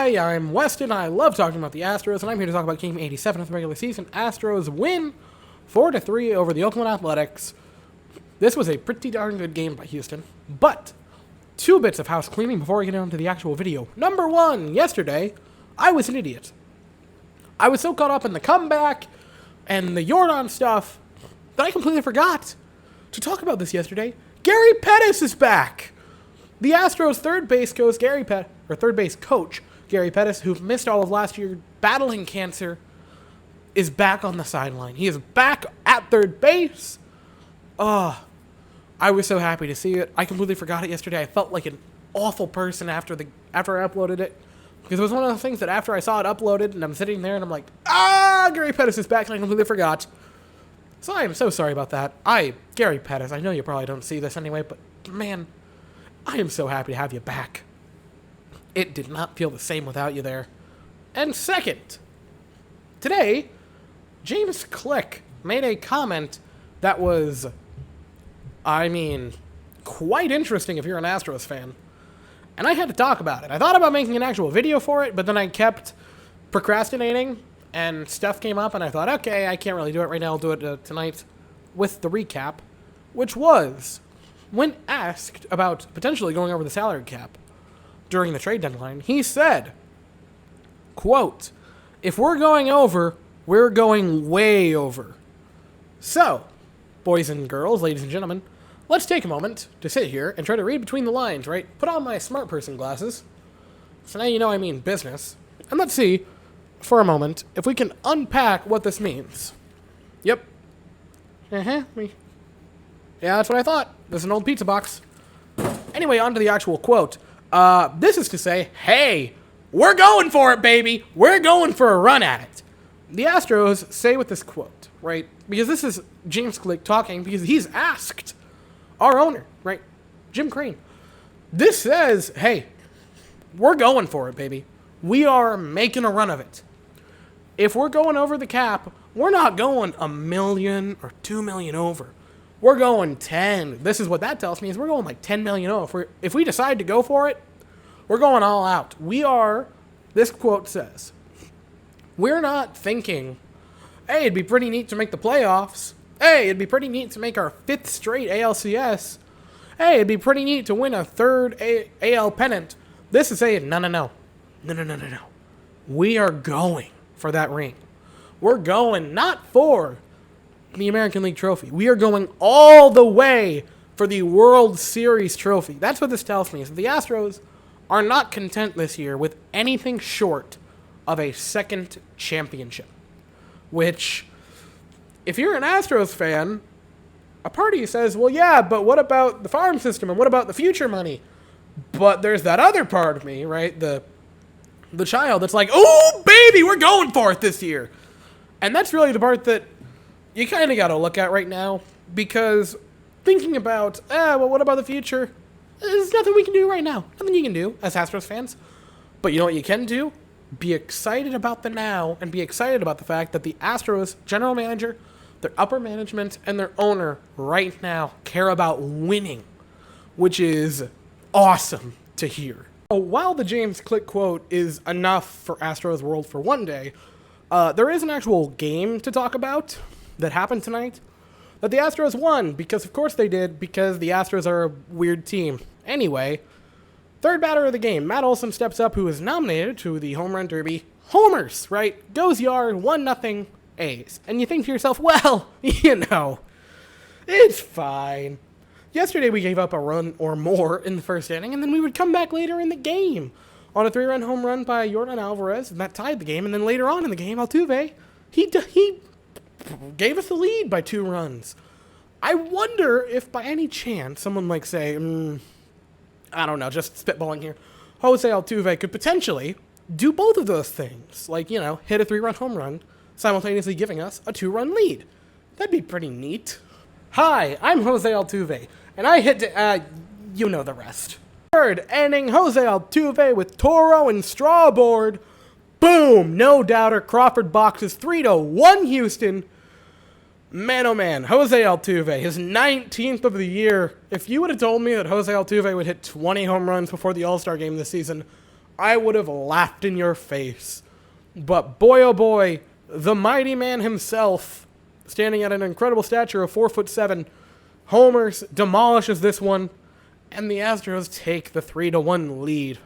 Hi, I'm Weston. I love talking about the Astros, and I'm here to talk about Game 87 of the regular season. Astros win 4-3 over the Oakland Athletics. This was a pretty darn good game by Houston, but two bits of house cleaning before I get on to the actual video. Number one, yesterday, I was an idiot. I was so caught up in the comeback and the Jordan stuff that I completely forgot to talk about this yesterday. Gary Pettis is back. The Astros third base coach Gary Pettis, who missed all of last year battling cancer, is back on the sideline. He is back at third base. I was so happy to see it. I completely forgot it yesterday. I felt like an awful person after I uploaded it, because it was one of the things that after I saw it uploaded and I'm sitting there and I'm like, Gary Pettis is back, and I completely forgot. So I am so sorry about that. Gary Pettis, I know you probably don't see this anyway, but man, I am so happy to have you back. It did not feel the same without you there. And second, today, James Click made a comment that was, quite interesting if you're an Astros fan. And I had to talk about it. I thought about making an actual video for it, but then I kept procrastinating, and stuff came up, and I thought, okay, I can't really do it right now. I'll do it tonight with the recap, which was, when asked about potentially going over the salary cap during the trade deadline, he said, quote, "If we're going over, we're going way over." So, boys and girls, ladies and gentlemen, let's take a moment to sit here and try to read between the lines, right? Put on my smart person glasses. So now you know I mean business. And let's see, for a moment, if we can unpack what this means. Yep. Yeah, that's what I thought. This is an old pizza box. Anyway, on to the actual quote. This is to say, hey, we're going for it, baby. We're going for a run at it. The Astros say with this quote, right? Because this is James Click talking, because he's asked our owner, right? Jim Crane. This says, hey, we're going for it, baby. We are making a run of it. If we're going over the cap, we're not going $1 million or $2 million over. We're going 10. This is what that tells me, is we're going like 10 million over. If we decide to go for it, we're going all out. This quote says, we're not thinking, hey, it'd be pretty neat to make the playoffs. Hey, it'd be pretty neat to make our 5th straight ALCS. Hey, it'd be pretty neat to win a 3rd AL pennant. This is saying, no. We are going for that ring. We're going not for the American League trophy. We are going all the way for the World Series trophy. That's what this tells me, is that the Astros are not content this year with anything short of a 2nd championship. Which, if you're an Astros fan, a part of you says, well, yeah, but what about the farm system and what about the future money? But there's that other part of me, right? The child that's like, oh, baby, we're going for it this year. And that's really the part that you kind of got to look at right now, because thinking about, well, what about the future? There's nothing we can do right now. Nothing you can do as Astros fans. But you know what you can do? Be excited about the now, and be excited about the fact that the Astros general manager, their upper management, and their owner right now care about winning, which is awesome to hear. While the James Click quote is enough for Astros World for one day, there is an actual game to talk about that happened tonight that the Astros won, because of course they did, because the Astros are a weird team. Anyway, third batter of the game, Matt Olson steps up, who is nominated to the Home Run Derby. Homers, right? Goes yard, 1-0 A's. And you think to yourself, well, it's fine. Yesterday we gave up a run or more in the first inning, and then we would come back later in the game on a 3-run home run by Jordan Alvarez, and that tied the game. And then later on in the game, Tuve, he gave us the lead by 2 runs. I wonder if by any chance someone like, say, I don't know, just spitballing here, Jose Altuve could potentially do both of those things. Like, hit a 3-run home run, simultaneously giving us a 2-run lead. That'd be pretty neat. Hi, I'm Jose Altuve, and I hit you know the rest. Third inning, Jose Altuve with Toro and Strawboard. Boom! No doubter. Crawford boxes 3-1 Houston. Man, oh man, Jose Altuve, his 19th of the year. If you would have told me that Jose Altuve would hit 20 home runs before the All-Star game this season, I would have laughed in your face. But boy, oh boy, the mighty man himself, standing at an incredible stature of 4'7", homers, demolishes this one, and the Astros take the 3-1 lead.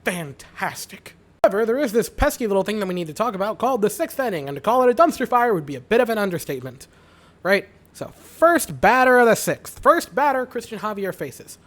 Fantastic. However, there is this pesky little thing that we need to talk about called the 6th inning, and to call it a dumpster fire would be a bit of an understatement, right? So, first batter of the 6th. First batter, Christian Javier faces.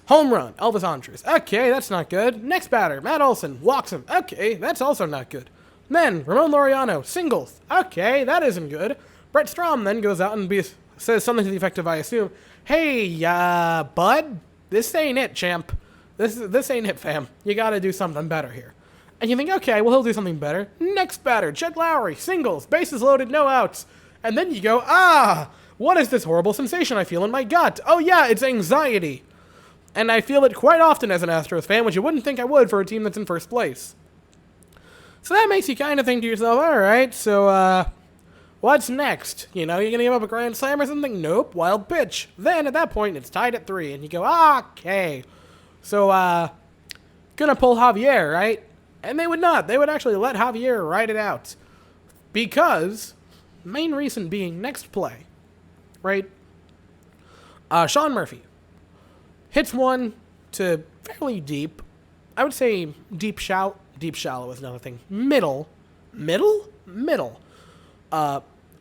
Home run, Elvis Andrus. Okay, that's not good. Next batter, Matt Olson, walks him. Okay, that's also not good. Then, Ramon Laureano, singles. Okay, that isn't good. Brett Strom then goes out and says something to the effect of, I assume, hey, bud, this ain't it, champ. This ain't it, fam. You gotta do something better here. And you think, okay, well, he'll do something better. Next batter, Chet Lowry, singles, bases loaded, no outs. And then you go, what is this horrible sensation I feel in my gut? Oh yeah, it's anxiety. And I feel it quite often as an Astros fan, which you wouldn't think I would for a team that's in first place. So that makes you kind of think to yourself, alright, so, what's next? You know, you're gonna give up a grand slam or something? Nope, wild pitch. Then, at that point, it's tied at 3, and you go, okay. So, gonna pull Javier, right? And they would not. They would actually let Javier ride it out. Because, main reason being next play, right? Sean Murphy hits one to fairly deep. I would say deep shallow is another thing. Middle.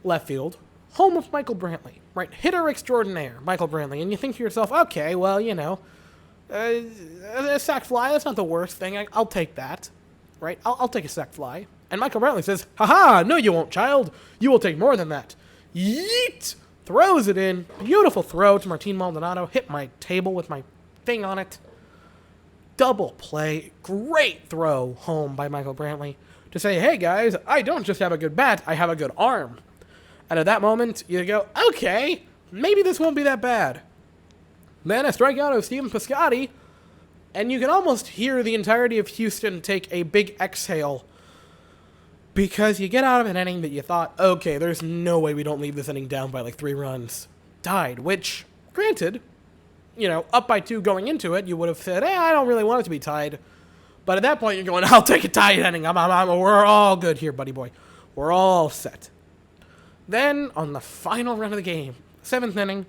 Left field. Home of Michael Brantley, right? Hitter extraordinaire, Michael Brantley. And you think to yourself, okay, well, you know, a sac fly, that's not the worst thing. I'll take that, right? I'll take a sac fly. And Michael Brantley says, haha, no you won't, child. You will take more than that. Yeet! Throws it in. Beautiful throw to Martin Maldonado. Hit my table with my thing on it. Double play. Great throw home by Michael Brantley to say, hey guys, I don't just have a good bat, I have a good arm. And at that moment, you go, okay, maybe this won't be that bad. Then a strikeout of Steven Piscotty, and you can almost hear the entirety of Houston take a big exhale because you get out of an inning that you thought, okay, there's no way we don't leave this inning down by like 3 runs. Tied, which, granted, you know, up by 2 going into it, you would have said, I don't really want it to be tied. But at that point, you're going, I'll take a tied inning. We're all good here, buddy boy. We're all set. Then, on the final run of the game, 7th inning,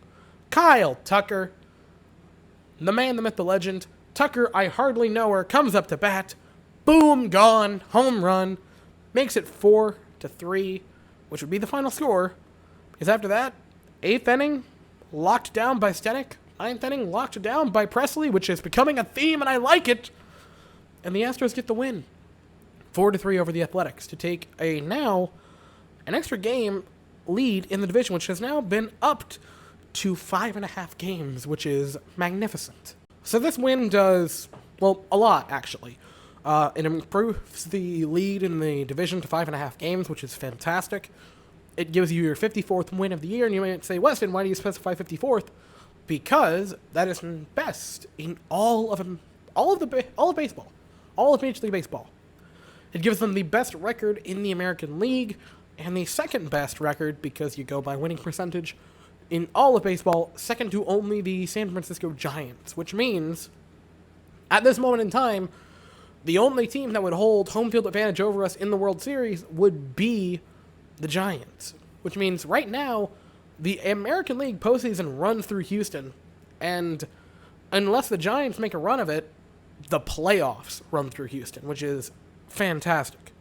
Kyle Tucker, the man, the myth, the legend, Tucker, I hardly know her, comes up to bat. Boom, gone, home run. Makes it 4-3, which would be the final score. Because after that, 8th inning, locked down by Stenik. 9th inning, locked down by Presley, which is becoming a theme, and I like it. And the Astros get the win. 4-3 over the Athletics to take an extra game lead in the division, which has now been upped to 5.5 games, which is magnificent. So this win does, well, a lot, actually. It improves the lead in the division to 5.5 games, which is fantastic. It gives you your 54th win of the year, and you might say, Weston, why do you specify 54th? Because that is best in all of baseball, all of Major League Baseball. It gives them the best record in the American League, and the second best record, because you go by winning percentage, in all of baseball, second to only the San Francisco Giants, which means, at this moment in time, the only team that would hold home field advantage over us in the World Series would be the Giants, which means right now, the American League postseason runs through Houston, and unless the Giants make a run of it, the playoffs run through Houston, which is fantastic.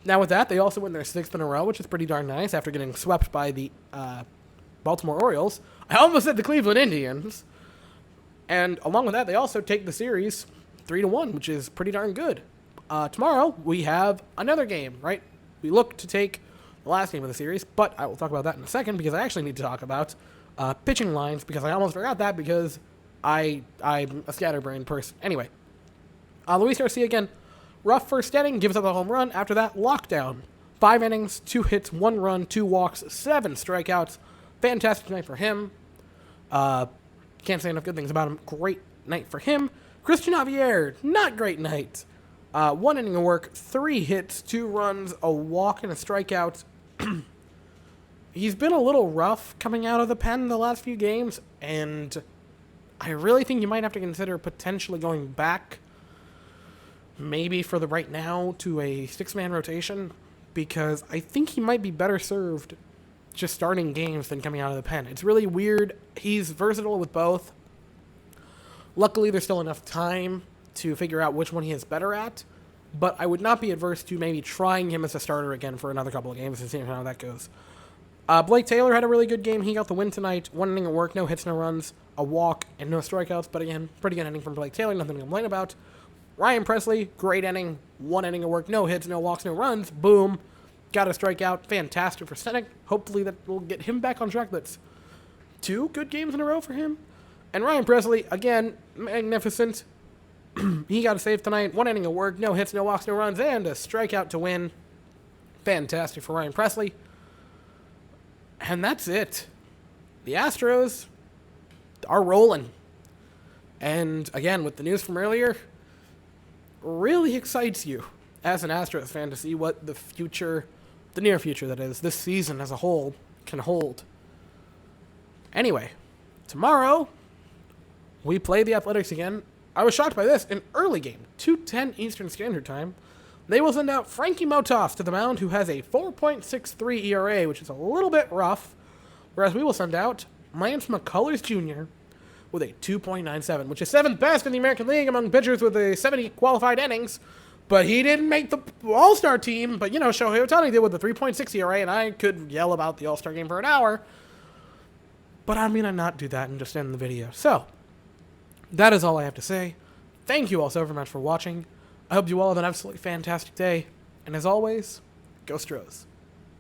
Now with that, they also win their 6th in a row, which is pretty darn nice after getting swept by the Baltimore Orioles. I almost said the Cleveland Indians. And along with that, they also take the series 3-1, which is pretty darn good. Tomorrow, we have another game, right? We look to take the last game of the series, but I will talk about that in a second because I actually need to talk about pitching lines because I almost forgot that because I'm a scatterbrained person. Anyway, Luis Garcia again. Rough first inning, gives up a home run. After that, lockdown. 5 innings, 2 hits, 1 run, 2 walks, 7 strikeouts. Fantastic night for him. Can't say enough good things about him. Great night for him. Christian Javier, not great night. 1 inning of work, 3 hits, 2 runs, a walk, and a strikeout. He's been a little rough coming out of the pen the last few games, and I really think you might have to consider potentially going back maybe for the right now to a 6-man rotation, because I think he might be better served just starting games than coming out of the pen. It's really weird. He's versatile with both. Luckily, there's still enough time to figure out which one he is better at, but I would not be adverse to maybe trying him as a starter again for another couple of games and seeing how that goes. Blake Taylor had a really good game. He got the win tonight. 1 inning of work, no hits, no runs, a walk, and no strikeouts. But again, pretty good inning from Blake Taylor. Nothing to complain about. Ryan Presley, great inning. 1 inning of work, no hits, no walks, no runs. Boom. Got a strikeout. Fantastic for Stenek. Hopefully that will get him back on track. That's 2 good games in a row for him. And Ryan Presley, again, magnificent. He got a save tonight. 1 inning of work, no hits, no walks, no runs, and a strikeout to win. Fantastic for Ryan Presley. And that's it. The Astros are rolling. And again, with the news from earlier, really excites you as an Astros fan to see what the future, the near future that is, this season as a whole, can hold. Anyway, tomorrow, we play the Athletics again. I was shocked by this. An early game, 2:10 Eastern Standard Time. They will send out Frankie Motoff to the mound, who has a 4.63 ERA, which is a little bit rough. Whereas we will send out Lance McCullers Jr. with a 2.97, which is 7th best in the American League among pitchers with a 70 qualified innings. But he didn't make the All-Star team. But, Shohei Ohtani did with a 3.6 ERA, and I could yell about the All-Star game for an hour. But I'm going to not do that and just end the video. So, that is all I have to say. Thank you all so very much for watching. I hope you all have an absolutely fantastic day. And as always, go Astros.